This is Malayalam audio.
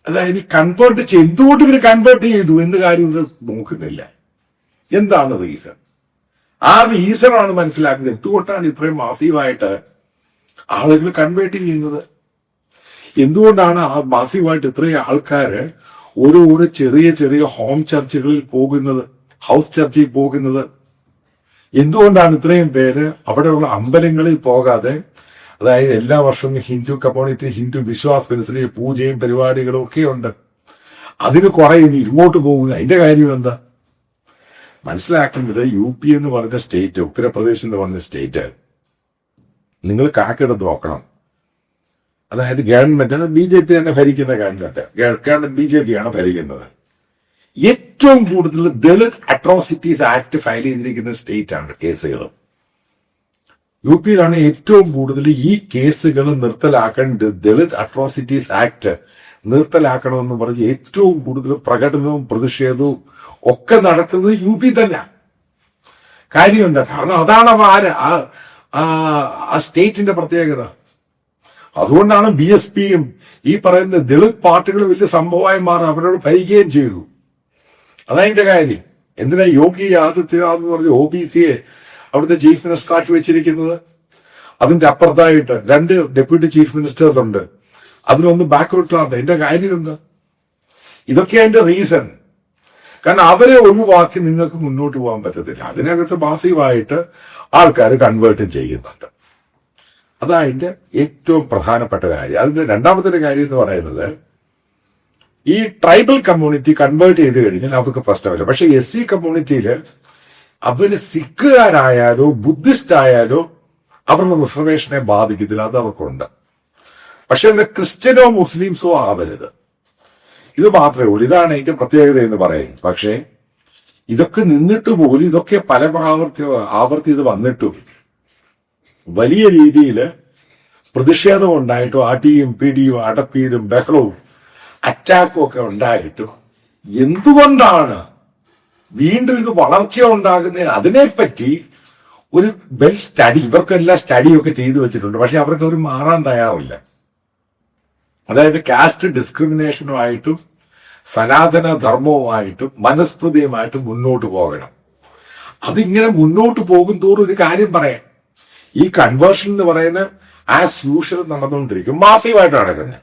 അതായത് കൺവേർട്ട് എന്തുകൊണ്ട് ഇവര് കൺവേർട്ട് ചെയ്തു എന്ന് കാര്യം ഇവർ നോക്കുന്നില്ല. എന്താണ് റീസൺ? ആ റീസണാണ് മനസ്സിലാക്കുന്നത്. എന്തുകൊണ്ടാണ് ഇത്രയും മാസീവായിട്ട് ആളുകൾ കൺവേർട്ട് ചെയ്യുന്നത്? എന്തുകൊണ്ടാണ് ആ മാസീവായിട്ട് ഇത്രയും ആൾക്കാര് ഓരോ ചെറിയ ചെറിയ ഹോം ചർച്ചുകളിൽ പോകുന്നത്, ഹൗസ് ചർച്ചിൽ പോകുന്നത്? എന്തുകൊണ്ടാണ് ഇത്രയും പേര് അവിടെയുള്ള അമ്പലങ്ങളിൽ പോകാതെ, അതായത് എല്ലാ വർഷവും ഹിന്ദു കമ്മ്യൂണിറ്റി, ഹിന്ദു വിശ്വാസമനുസരിച്ച് പൂജയും പരിപാടികളും ഒക്കെ ഉണ്ട്, അതിന് കുറെ ഇങ്ങോട്ട് പോകുക? അതിന്റെ കാര്യം എന്താ? മനസ്സിലാക്കുന്നത് UP എന്ന് പറഞ്ഞ സ്റ്റേറ്റ്, ഉത്തർപ്രദേശ് എന്ന് പറഞ്ഞ സ്റ്റേറ്റ് നിങ്ങൾ കാക്കെടുത്ത് നോക്കണം. അതായത് ഗവൺമെന്റ് BJP തന്നെ ഭരിക്കുന്ന ഗവൺമെന്റ് BJP ആണ് ഭരിക്കുന്നത്. ഏറ്റവും കൂടുതൽ ദളിത് അട്രോസിറ്റീസ് ആക്ട് ഫയൽ ചെയ്തിരിക്കുന്ന സ്റ്റേറ്റ് ആണ്. കേസുകൾ UP യിലാണ് ഏറ്റവും കൂടുതൽ ഈ കേസുകൾ നിർത്തലാക്കേണ്ട. ദളിത് അട്രോസിറ്റീസ് ആക്ട് നിർത്തലാക്കണമെന്ന് പറഞ്ഞ് ഏറ്റവും കൂടുതൽ പ്രകടനവും പ്രതിഷേധവും ഒക്കെ നടത്തുന്നത് UP തന്നെ. കാര്യമുണ്ട്. കാരണം അതാണ് ആ സ്റ്റേറ്റിന്റെ പ്രത്യേകത. അതുകൊണ്ടാണ് BSPയും ഈ പറയുന്ന ദളിത് പാർട്ടികൾ വലിയ സംഭവമായി മാറി അവരോട് ഭരിക്കുകയും ചെയ്തു. അതതിന്റെ കാര്യം. എന്തിനാ യോഗി ആദിത്യനാഥ് എന്ന് പറഞ്ഞ OBCയെ അവിടുത്തെ ചീഫ് മിനിസ്റ്റർ ആക്കി വെച്ചിരിക്കുന്നത്? അതിന്റെ അപ്പുറത്തായിട്ട് 2 ഡെപ്യൂട്ടി ചീഫ് മിനിസ്റ്റേഴ്സ് ഉണ്ട്. അതിലൊന്ന് ബാക്ക്വേർഡ് ക്ലാസ്. അതിന്റെ കാര്യം എന്താ? ഇതൊക്കെ അതിന്റെ റീസൺ. കാരണം അവരെ ഒഴിവാക്കി നിങ്ങൾക്ക് മുന്നോട്ട് പോകാൻ പറ്റത്തില്ല. അതിനകത്ത് മാസീവായിട്ട് ആൾക്കാർ കൺവേർട്ട് ചെയ്യുന്നുണ്ട്. അതതിന്റെ ഏറ്റവും പ്രധാനപ്പെട്ട കാര്യം. അതിന്റെ രണ്ടാമത്തെ കാര്യം എന്ന് പറയുന്നത്, ഈ ട്രൈബൽ കമ്മ്യൂണിറ്റി കൺവേർട്ട് ചെയ്ത് കഴിഞ്ഞാൽ അവർക്ക് പ്രശ്നമില്ല. പക്ഷെ SC കമ്മ്യൂണിറ്റിയിൽ അവര് സിഖുകാരായാലോ ബുദ്ധിസ്റ്റ് ആയാലോ അവരുടെ റിസർവേഷനെ ബാധിക്കത്തില്ല. അത് അവർക്കുണ്ട്. പക്ഷെ ക്രിസ്ത്യനോ മുസ്ലിംസോ ആവരുത്. ഇത് മാത്രമേ ഉള്ളൂ. ഇതാണ് അതിന്റെ പ്രത്യേകത എന്ന് പറയുന്നത്. പക്ഷേ ഇതൊക്കെ നിന്നിട്ട് പോലും, ഇതൊക്കെ പല ആവർത്തി ഇത് വന്നിട്ടും വലിയ രീതിയിൽ പ്രതിഷേധം ഉണ്ടായിട്ടും അടിയും പിടിയും അടപ്പീരും ബഹളവും അറ്റാക്കും ഒക്കെ ഉണ്ടായിട്ടും എന്തുകൊണ്ടാണ് വീണ്ടും ഇത് വളർച്ച ഉണ്ടാകുന്നതിന് അതിനെപ്പറ്റി ഒരു വെൽ സ്റ്റഡി, ഇവർക്കെല്ലാം സ്റ്റഡിയൊക്കെ ചെയ്തു വെച്ചിട്ടുണ്ട്. പക്ഷെ അവർക്ക് അവർ മാറാൻ തയ്യാറില്ല. അതായത് കാസ്റ്റ് ഡിസ്ക്രിമിനേഷനുമായിട്ടും സനാതന ധർമ്മവുമായിട്ടും മനസ്മൃതിയുമായിട്ടും മുന്നോട്ട് പോകണം. അതിങ്ങനെ മുന്നോട്ട് പോകും തോറും ഒരു കാര്യം പറയാം, ഈ കൺവേർഷൻ എന്ന് പറയുന്ന ആസ് യൂഷ്വൽ നടന്നുകൊണ്ടിരിക്കും, മാസീവായിട്ട് നടക്കുന്നത്.